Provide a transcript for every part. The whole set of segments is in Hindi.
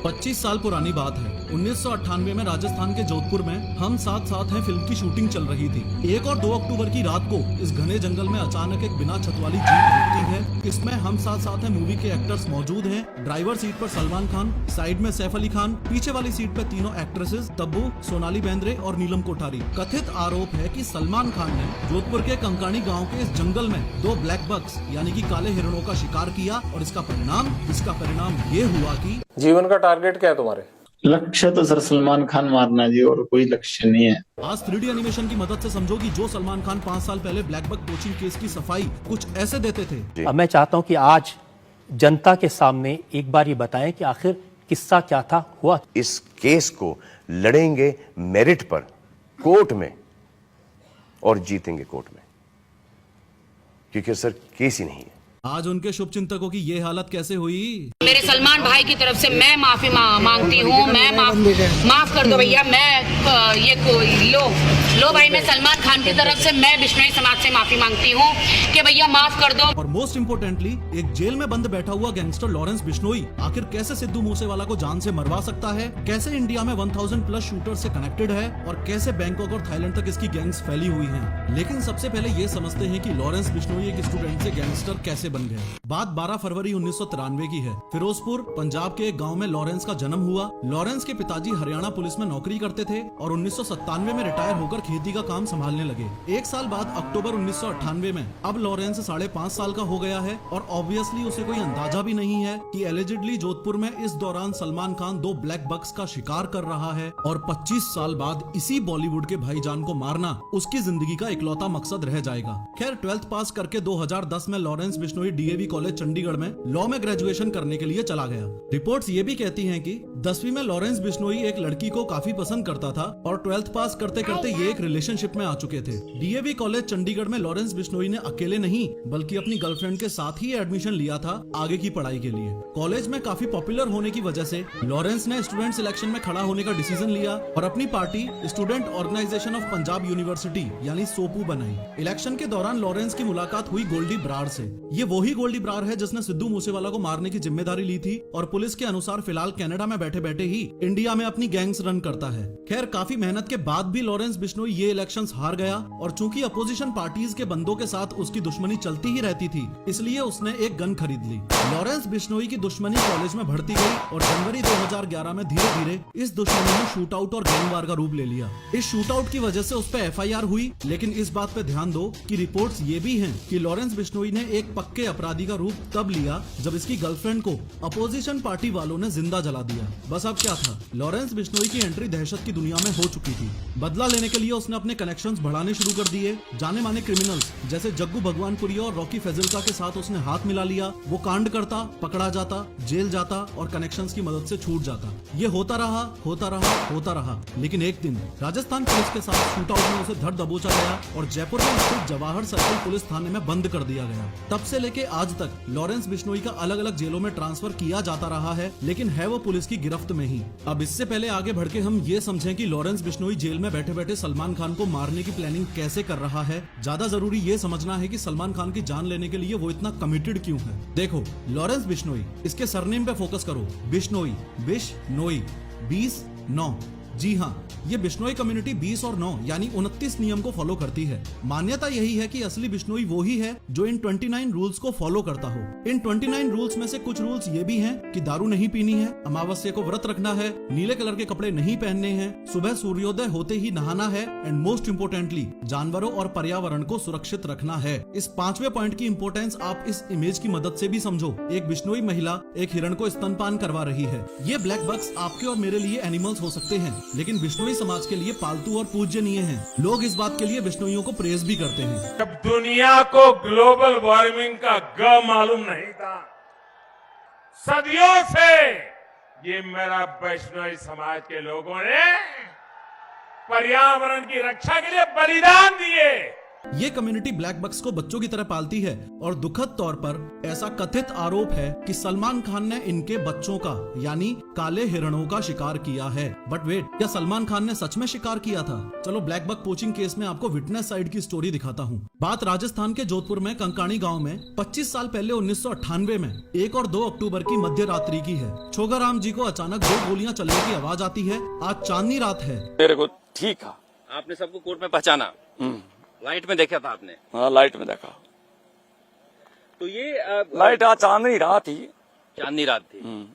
25 साल पुरानी बात है। 1998 में राजस्थान के जोधपुर में हम साथ साथ हैं फिल्म की शूटिंग चल रही थी। 1 और 2 अक्टूबर की रात को इस घने जंगल में अचानक एक बिना छत वाली जीप रुकती है। इसमें हम साथ साथ हैं मूवी के एक्टर्स मौजूद हैं। ड्राइवर सीट पर सलमान खान, साइड में सैफ अली खान, पीछे वाली सीट पे तीनों एक्ट्रेसेस तब्बू, सोनाली बेंद्रे और नीलम कोठारी। कथित आरोप है कि सलमान खान ने जोधपुर के कंकाणी गाँव के इस जंगल में 2 ब्लैक बक्स यानी कि काले हिरणों का शिकार किया और इसका परिणाम ये हुआ कि जीवन का टारगेट क्या है तुम्हारे? लक्ष्य तो सर सलमान खान मारना जी, और कोई लक्ष्य नहीं है। आज 3D एनिमेशन की मदद से समझो कि जो सलमान खान 5 साल पहले ब्लैक बक पोचिंग केस की सफाई कुछ ऐसे देते थे। अब मैं चाहता हूं कि आज जनता के सामने एक बार ये बताएं कि आखिर किस्सा क्या था, हुआ। इस केस को लड़ेंगे मेरिट पर, कोर्ट में, और जीतेंगे कोर्ट में, क्योंकि सर केस ही नहीं है। आज उनके शुभ चिंतकों की ये हालत कैसे हुई? मेरे सलमान भाई की तरफ से मैं माफी मांगती हूँ। मैं माफ कर दो भैया। लो भाई, मैं सलमान खान की तरफ से मैं बिश्नोई समाज से माफी मांगती हूँ कि भैया माफ कर दो। और मोस्ट इम्पोर्टेंटली, एक जेल में बंद बैठा हुआ गैंगस्टर लॉरेंस बिश्नोई आखिर कैसे सिद्धू मूसेवाला को जान से मरवा सकता है, कैसे इंडिया में 1000+ शूटर से कनेक्टेड है और कैसे बैंकॉक और थाईलैंड तक इसकी गैंग्स फैली हुई हैं। लेकिन सबसे पहले ये समझते हैं कि लॉरेंस बिश्नोई एक स्टूडेंट से गैंगस्टर कैसे बन गए। बात 12 फरवरी 1993 की है। फिरोजपुर पंजाब के एक गांव में लॉरेंस का जन्म हुआ। लॉरेंस के पिताजी हरियाणा पुलिस में नौकरी करते थे और 1997 में रिटायर होकर खेती का काम संभालने लगे। 1 साल बाद अक्टूबर 1998 में अब लॉरेंस 5.5 साल का हो गया है और ऑब्वियसली उसे कोई अंदाजा भी नहीं है कि एलिजिडली जोधपुर में इस दौरान सलमान खान 2 ब्लैक बक्स का शिकार कर रहा है और 25 साल बाद इसी बॉलीवुड के भाईजान को मारना उसकी जिंदगी का इकलौता मकसद रह जाएगा। खैर, 12th पास करके 2010 में Lawrence Bishnoi DAV college Chandigarh में लॉ में ग्रेजुएशन करने के लिए चला गया। रिपोर्ट्स ये भी कहती हैं कि 10वीं में लॉरेंस बिश्नोई एक लड़की को काफी पसंद करता था और 12th पास करते करते ये एक रिलेशनशिप में आ चुके थे। डीएवी कॉलेज चंडीगढ़ में लॉरेंस बिश्नोई ने अकेले नहीं बल्कि अपनी गर्लफ्रेंड के साथ ही एडमिशन लिया था आगे की पढ़ाई के लिए। कॉलेज में काफी पॉपुलर होने की वजह से लॉरेंस ने स्टूडेंट सिलेक्शन में खड़ा होने का डिसीजन लिया और अपनी party student organisation of Punjab University यानी सोपू बनाई। इलेक्शन के दौरान लॉरेंस की मुलाकात हुई गोल्डी ब्रार से। ये वही गोल्डी ब्रार है जिसने सिद्धू मूसेवाला को मारने की जिम्मेदारी ली थी और पुलिस के अनुसार फिलहाल कनाडा में बैठे बैठे ही इंडिया में अपनी गैंग्स रन करता है। खैर, काफी मेहनत के बाद भी लॉरेंस बिश्नोई ये इलेक्शंस हार गया और चूंकि अपोजिशन पार्टीज के बंदों के साथ उसकी दुश्मनी चलती ही रहती थी, इसलिए उसने एक गन खरीद ली। लॉरेंस बिश्नोई की दुश्मनी कॉलेज में बढ़ती गई और जनवरी 2011 में धीरे धीरे इस दुश्मनी ने शूट आउट और गैंगवार का रूप ले लिया। इस शूट आउट की वजह से उस पर FIR हुई, लेकिन इस बात पे ध्यान दो कि रिपोर्ट्स ये भी हैं कि लॉरेंस बिश्नोई ने एक पक्के अपराधी का रूप तब लिया जब इसकी गर्लफ्रेंड को अपोजिशन पार्टी वालों ने जिंदा जला दिया। बस अब क्या था, लॉरेंस बिश्नोई की एंट्री दहशत की दुनिया में हो चुकी थी। बदला लेने के लिए उसने अपने कनेक्शंस बढ़ाने शुरू कर दिए। जाने माने क्रिमिनल्स जैसे जग्गू भगवानपुरिया और रॉकी फैजलका के साथ उसने हाथ मिला लिया। वो कांड करता, पकड़ा जाता, जेल जाता और कनेक्शंस की मदद से छूट जाता। ये होता रहा, लेकिन एक दिन राजस्थान पुलिस के साथ शूट आउट में उसे धर दबोचा गया और जयपुर में स्थित जवाहर सर्कल पुलिस थाने में बंद कर दिया गया। तब से लेके आज तक लॉरेंस बिश्नोई का अलग अलग जेलों में ट्रांसफर किया जाता रहा है, लेकिन है वो पुलिस की गिरफ्त में ही। अब इससे पहले आगे बढ़ के हम ये समझें कि लॉरेंस बिश्नोई जेल में बैठे बैठे सलमान खान को मारने की प्लानिंग कैसे कर रहा है। ज्यादा जरूरी ये समझना है कि सलमान खान की जान लेने के लिए वो इतना कमिटेड क्यों है। देखो, लॉरेंस बिश्नोई, इसके सरनेम पे फोकस करो। बिश्नोई, 20 9। जी हाँ, ये बिश्नोई कम्युनिटी 20 और 9 यानी 29 नियम को फॉलो करती है। मान्यता यही है कि असली बिश्नोई वो ही है जो इन 29 रूल्स को फॉलो करता हो। इन 29 रूल्स में से कुछ रूल्स ये भी हैं कि दारू नहीं पीनी है, अमावस्या को व्रत रखना है, नीले कलर के कपड़े नहीं पहनने हैं, सुबह सूर्योदय होते ही नहाना है एंड मोस्ट इम्पोर्टेंटली जानवरों और पर्यावरण को सुरक्षित रखना है। इस 5वें पॉइंट की इंपोर्टेंस आप इस इमेज की मदद से भी समझो। एक बिश्नोई महिला एक हिरण को स्तनपान करवा रही है। ये ब्लैक बक्स आपके और मेरे लिए एनिमल्स हो सकते हैं, लेकिन बिश्नोई समाज के लिए पालतू और पूज्यनीय हैं। लोग इस बात के लिए बिश्नोइयों को प्रेज भी करते हैं। जब दुनिया को ग्लोबल वार्मिंग का ग मालूम नहीं था, सदियों से ये मेरा वैष्णवी समाज के लोगों ने पर्यावरण की रक्षा के लिए बलिदान दिए। ये कम्युनिटी ब्लैक बक्स को बच्चों की तरह पालती है और दुखद तौर पर ऐसा कथित आरोप है कि सलमान खान ने इनके बच्चों का यानी काले हिरणों का शिकार किया है। बट वेट, क्या सलमान खान ने सच में शिकार किया था? चलो ब्लैक बक पोचिंग केस में आपको विटनेस साइड की स्टोरी दिखाता हूँ। बात राजस्थान के जोधपुर में कंकाणी गाँव में 25 साल पहले 1998 में 1 और 2 अक्टूबर की मध्य रात्रि की है। छोगाराम जी को अचानक 2 गोलियां चलने की आवाज आती है। आज चांदनी रात है। तेरे को ठीक है। आपने सबको कोर्ट में पहचाना, लाइट में देखा था आपने? हाँ, लाइट में देखा। तो ये लाइट आज चांदनी रात थी। चांदनी रात थी।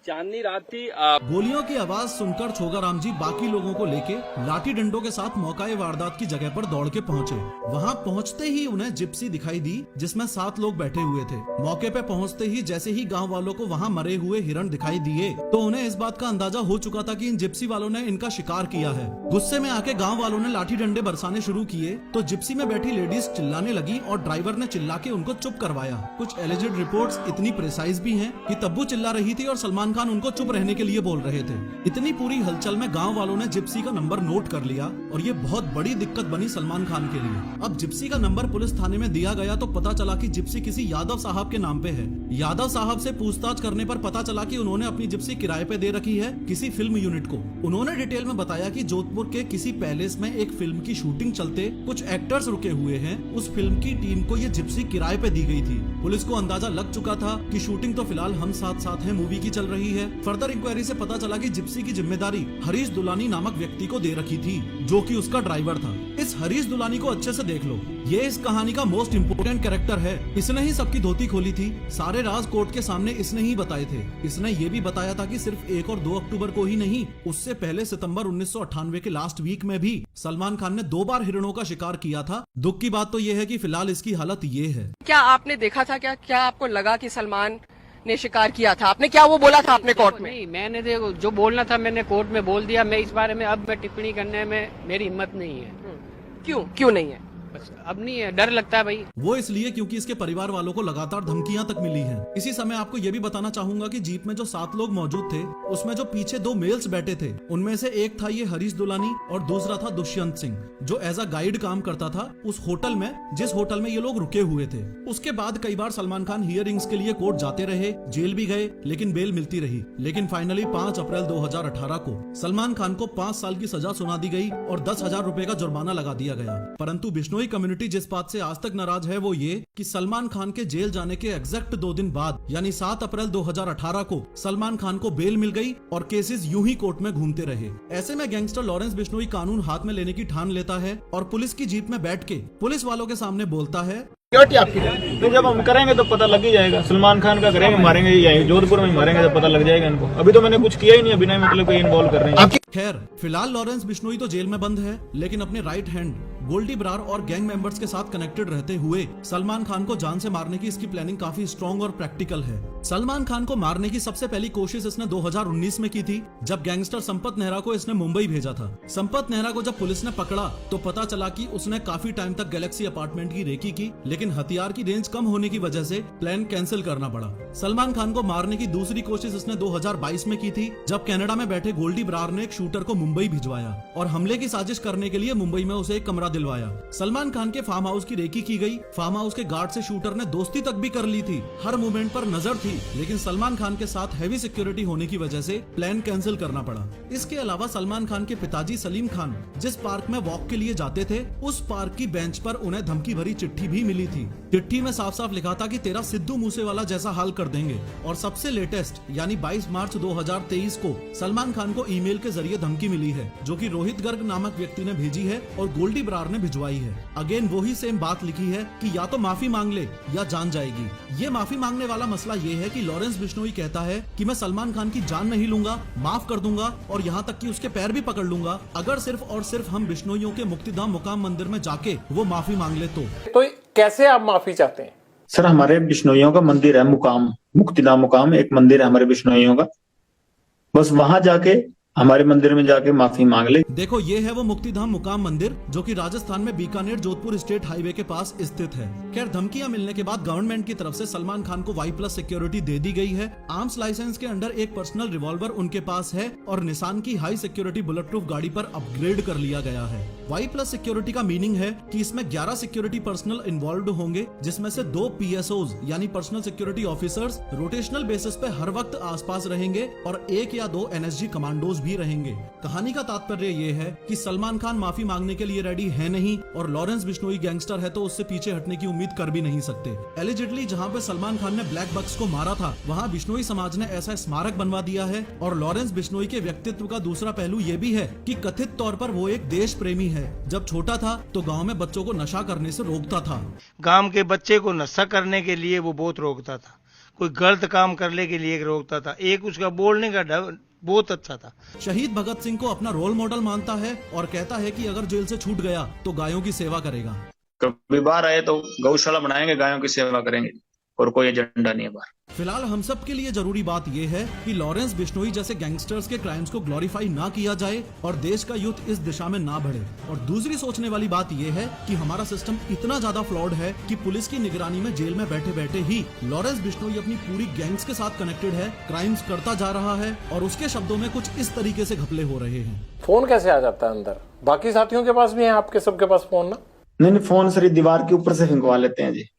चांदनी रात थी। गोलियों की आवाज सुनकर छोगाराम जी बाकी लोगों को लेके लाठी डंडों के साथ मौकाए वारदात की जगह पर दौड़ के पहुंचे। वहां पहुंचते ही उन्हें जिप्सी दिखाई दी जिसमें 7 लोग बैठे हुए थे। मौके पे पहुंचते ही जैसे ही गांव वालों को वहां मरे हुए हिरण दिखाई दिए तो उन्हें इस बात का अंदाजा हो चुका था कि इन जिप्सी वालों ने इनका शिकार किया है। गुस्से में आके गाँव वालों ने लाठी डंडे बरसाने शुरू किए तो जिप्सी में बैठी लेडीज चिल्लाने लगी और ड्राइवर ने चिल्ला के उनको चुप करवाया। कुछ एलिजेड रिपोर्ट्स इतनी प्रिसाइज भी हैं कि तब्बू चिल्ला रही थी और सलमान खान उनको चुप रहने के लिए बोल रहे थे। इतनी पूरी हलचल में गांव वालों ने जिप्सी का नंबर नोट कर लिया और ये बहुत बड़ी दिक्कत बनी सलमान खान के लिए। अब जिप्सी का नंबर पुलिस थाने में दिया गया तो पता चला कि जिप्सी किसी यादव साहब के नाम पे है। यादव साहब से पूछताछ करने पर पता चला कि उन्होंने अपनी जिप्सी किराए पे दे रखी है किसी फिल्म यूनिट को। उन्होंने डिटेल में बताया कि जोधपुर के किसी पैलेस में एक फिल्म की शूटिंग चलते कुछ एक्टर्स रुके हुए हैं। उस फिल्म की टीम को ये जिप्सी किराए पे दी गई थी। पुलिस को अंदाजा लग चुका था कि शूटिंग तो फिलहाल हम साथ साथ हैं मूवी की चल रही है। फर्दर इंक्वायरी से पता चला कि जिप्सी की जिम्मेदारी हरीश दुलानी नामक व्यक्ति को दे रखी थी जो कि उसका ड्राइवर था। इस हरीश दुलानी को अच्छे से देख लो, ये इस कहानी का मोस्ट इम्पोर्टेंट कैरेक्टर है। इसने ही सबकी धोती खोली थी। सारे राज कोर्ट के सामने इसने ही बताए थे। इसने ये भी बताया था कि सिर्फ 1 और 2 अक्टूबर को ही नहीं, उससे पहले सितंबर 1998 के लास्ट वीक में भी सलमान खान ने 2 बार हिरणों का शिकार किया था। दुख की बात तो ये है कि फिलहाल इसकी हालत ये है। क्या आपने देखा था? क्या आपको लगा कि सलमान ने शिकार किया था? आपने क्या वो बोला था आपने कोर्ट में? नहीं, मैंने जो बोलना था मैंने कोर्ट में बोल दिया। मैं इस बारे में अब मैं टिप्पणी करने में मेरी हिम्मत नहीं है। क्यों नहीं है? बस अब नहीं है, डर लगता है भाई। वो इसलिए क्योंकि इसके परिवार वालों को लगातार धमकियां तक मिली हैं। इसी समय आपको ये भी बताना चाहूंगा कि जीप में जो 7 लोग मौजूद थे उसमें जो पीछे 2 मेल्स बैठे थे उनमें से एक था ये हरीश दुलानी और दूसरा था दुष्यंत सिंह जो एज अ गाइड काम करता था उस होटल में जिस होटल में ये लोग रुके हुए थे। उसके बाद कई बार सलमान खान हियरिंग्स के लिए कोर्ट जाते रहे, जेल भी गए लेकिन बेल मिलती रही। लेकिन फाइनली 5 अप्रैल 2018 को सलमान खान को 5 साल की सजा सुना दी गई और 10,000 रुपए का जुर्माना लगा दिया गया। परंतु बिश्नोई कम्युनिटी जिस बात से आज तक नाराज है वो ये कि सलमान खान के जेल जाने के एग्जैक्ट 2 दिन बाद यानी 7 अप्रैल 2018 को सलमान खान को बेल मिल गई और केसेस यूं ही कोर्ट में घूमते रहे। ऐसे में गैंगस्टर लॉरेंस बिश्नोई कानून हाथ में लेने की ठान लेता है और पुलिस की जीप में बैठ के पुलिस वालों के सामने बोलता है, आपकी तो जब हम करेंगे तो पता लग ही जाएगा। सलमान खान का करेंगे, मारेंगे, यही जोधपुर में मारेंगे तो पता लग जाएगा इनको। अभी तो मैंने कुछ किया ही नहीं, बिना मतलब कोई इन्वॉल्व कर रहे हैं। खैर फिलहाल लॉरेंस बिश्नोई तो जेल में बंद है लेकिन अपने राइट हैंड गोल्डी ब्रार और गैंग मेंबर्स के साथ कनेक्टेड रहते हुए सलमान खान को जान से मारने की इसकी प्लानिंग काफी स्ट्रॉन्ग और प्रैक्टिकल है। सलमान खान को मारने की सबसे पहली कोशिश इसने 2019 में की थी जब गैंगस्टर संपत नेहरा को इसने मुंबई भेजा था। संपत नेहरा को जब पुलिस ने पकड़ा तो पता चला कि उसने काफी टाइम तक गैलेक्सी अपार्टमेंट की रेकी की लेकिन हथियार की रेंज कम होने की वजह से प्लान कैंसिल करना पड़ा। सलमान खान को मारने की दूसरी कोशिश इसने 2022 में की थी जब कनाडा में बैठे गोल्डी ब्रार ने एक शूटर को मुंबई भिजवाया और हमले की साजिश करने के लिए मुंबई में उसे एक कमरा दिलवाया। सलमान खान के फार्म हाउस की रेकी की गई। फार्म हाउस के गार्ड से शूटर ने दोस्ती तक भी कर ली थी, हर मूवमेंट पर नजर थी लेकिन सलमान खान के साथ हैवी सिक्योरिटी होने की वजह से प्लान कैंसिल करना पड़ा। इसके अलावा सलमान खान के पिताजी सलीम खान जिस पार्क में वॉक के लिए जाते थे उस पार्क की बेंच पर उन्हें धमकी भरी चिट्ठी भी मिली थी। चिट्ठी में साफ साफ लिखा था कि तेरा सिद्धू मूसेवाला जैसा हाल कर देंगे। और सबसे लेटेस्ट यानी 22 मार्च 2023 को सलमान खान को ईमेल के जरिए धमकी मिली है जो कि रोहित गर्ग नामक व्यक्ति ने भेजी है और गोल्डी ब्रार ने भिजवाई है। अगेन वही सेम बात लिखी है कि या तो माफी मांग ले या जान जाएगी। ये माफी मांगने वाला मसला ये है कि लॉरेंस बिश्नोई कहता है कि मैं सलमान खान की जान नहीं लूंगा, माफ कर दूंगा और यहाँ तक कि उसके पैर भी पकड़ लूंगा अगर सिर्फ और सिर्फ हम बिश्नोइयों के मुक्तिधाम मुकाम मंदिर में जाके वो माफी मांग ले तो कैसे आप माफी चाहते हैं? सर हमारे बिश्नोइयों का मंदिर है मुकाम, मुक्तिधाम मुकाम एक मंदिर है हमारे बिश्नोइयों का। बस वहां जाके हमारे मंदिर में जाके माफी मांग ले। देखो ये है वो मुक्तिधाम मुकाम मंदिर जो कि राजस्थान में बीकानेर जोधपुर स्टेट हाईवे के पास स्थित है। खैर धमकियां मिलने के बाद गवर्नमेंट की तरफ से सलमान खान को Y+ सिक्योरिटी दे दी गई है। आर्म्स लाइसेंस के अंडर एक पर्सनल रिवॉल्वर उनके पास है और निसान की हाई सिक्योरिटी बुलेट प्रूफ गाड़ी पर अपग्रेड कर लिया गया है। Y+ सिक्योरिटी का मीनिंग है कि इसमें 11 सिक्योरिटी पर्सनल इन्वॉल्व होंगे, जिसमें से 2 PSOs यानी personal security officers rotational basis पे हर वक्त आसपास रहेंगे और 1 या 2 NSG कमांडोज भी रहेंगे। कहानी का तात्पर्य ये है कि सलमान खान माफी मांगने के लिए रेडी है नहीं और लॉरेंस बिश्नोई गैंगस्टर है तो उससे पीछे हटने की उम्मीद कर भी नहीं सकते। एलिजिडली जहां पे सलमान खान ने ब्लैक बक्स को मारा था वहां बिश्नोई समाज ने ऐसा स्मारक बनवा दिया है। और लॉरेंस बिश्नोई के व्यक्तित्व का दूसरा पहलू ये भी है कि कथित तौर पर वो एक देश प्रेमी है। जब छोटा था तो गाँव में बच्चों को नशा करने से रोकता था। गांव के बच्चे को नशा करने के लिए वो बहुत रोकता था, कोई गलत काम करने के लिए रोकता था। एक उसका बोलने का ढंग बहुत अच्छा था। शहीद भगत सिंह को अपना रोल मॉडल मानता है और कहता है कि अगर जेल से छूट गया तो गायों की सेवा करेगा। कभी बाहर आए तो गौशाला बनाएंगे, गायों की सेवा करेंगे और कोई एजेंडा नहीं है बाहर। फिलहाल हम सब के लिए जरूरी बात यह है कि लॉरेंस बिश्नोई जैसे गैंगस्टर्स के क्राइम्स को ग्लोरीफाई ना किया जाए और देश का यूथ इस दिशा में ना बढ़े। और दूसरी सोचने वाली बात यह है कि हमारा सिस्टम इतना ज्यादा फ्लॉड है कि पुलिस की निगरानी में जेल में बैठे बैठे ही लॉरेंस बिश्नोई अपनी पूरी गैंग्स के साथ कनेक्टेड है, क्राइम्स करता जा रहा है और उसके शब्दों में कुछ इस तरीके से घपले हो रहे हैं। फोन कैसे आ जाता है अंदर? बाकी साथियों के पास भी है, आपके सबके पास फोन ना? नहीं, फोन सर दीवार के ऊपर से फिंगवा लेते हैं जी।